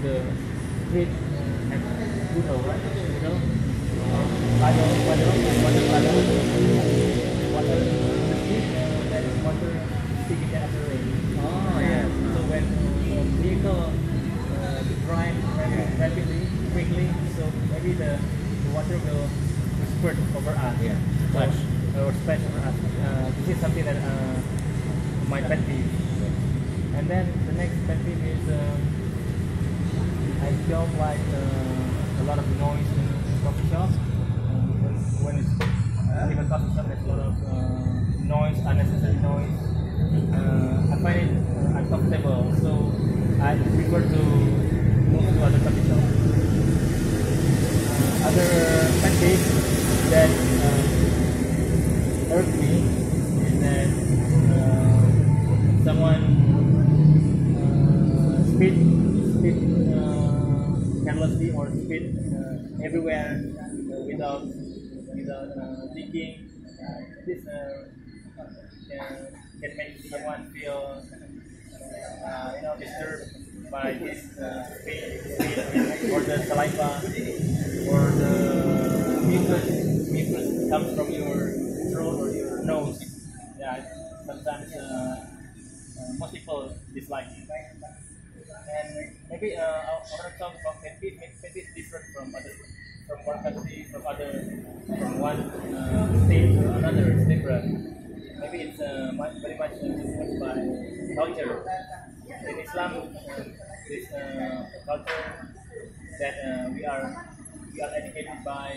the street have puddle, right? Puddle, puddle, water in the street, that is water sticking at the rain. Oh yeah. So when vehicle drive rapidly, quickly, so maybe the water will spurt over us. Yeah. Splash. Or splash over us. This is something that my pet peeve. And then the next pet peeve is I don't like a lot of noise in coffee shop. When it's even coffee shop, there's a lot of noise, unnecessary noise. I find it uncomfortable, so I prefer to move to other coffee shop. Other pet peeve that hurt me is that someone speed carelessly or speed everywhere without thinking. This can make someone feel disturbed by this speed or the saliva or the mucus comes from your throat or your nose. Yeah, sometimes most people dislike it. And maybe our talk about maybe it's different from one country, from one state to another. It's different. Maybe it's very much influenced by culture. In Islam, this culture that we are educated by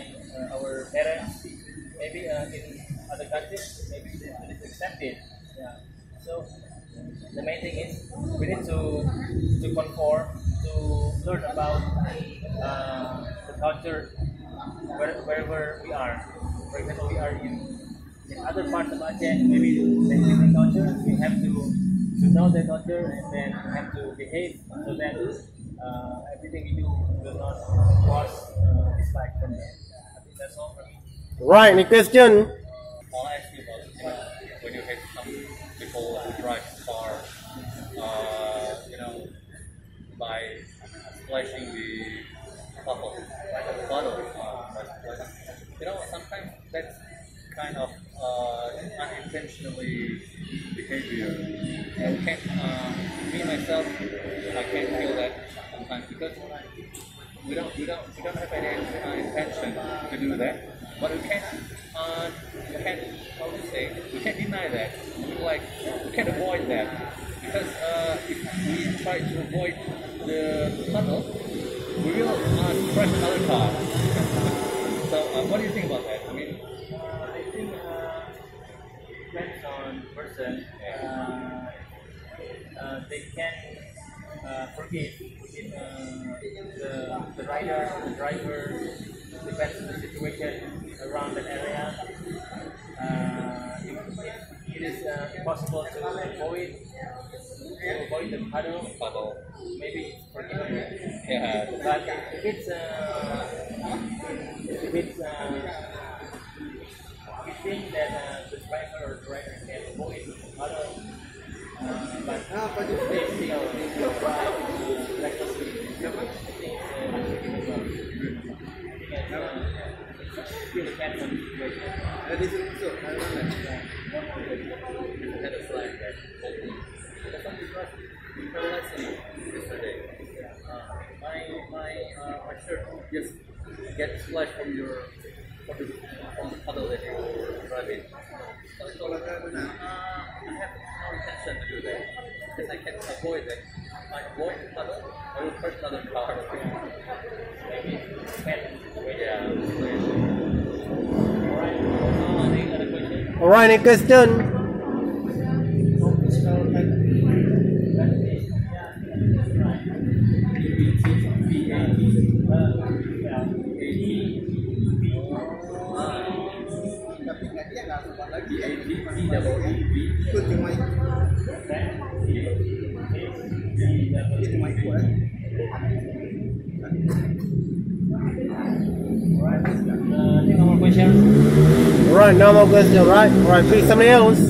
our parents. Maybe in other countries, maybe it is accepted. Yeah. So the main thing is we need to conform, to learn about the culture wherever we are. For example, we are in other parts of Aceh, maybe there's different culture. We have to know the culture and then have to behave so that everything we do will not cause dislike from them. I think that's all for me. Right, any question? I'll ask you about, when you have some people who drive car, by splashing the puddle, sometimes that's kind of unintentionally behavior. Me myself, I can't feel that sometimes because we don't have any intention to do that. But we can't deny that. We can't avoid that because if we try to avoid the puddle, we will crash another car. So, what do you think about that? I mean, I think it depends on person. They can forgive if the rider, the driver, depends on the situation around that area. If it is impossible to avoid the puddle, maybe it's forgivable. yeah. But if it's we think that the driver or driver can avoid the puddle, but they still drive recklessly, I think it's forgivable. Still depends on the situation. That is also had a flag that yesterday. My shirt just get splashed from the puddle that you're driving. So I told her, I have no intention to do that because I can avoid that. I avoid the puddle, I will hurt another car. Maybe Yeah. any other question? Alright, any question? No more questions. Alright, no more question, right? Alright, please, somebody else.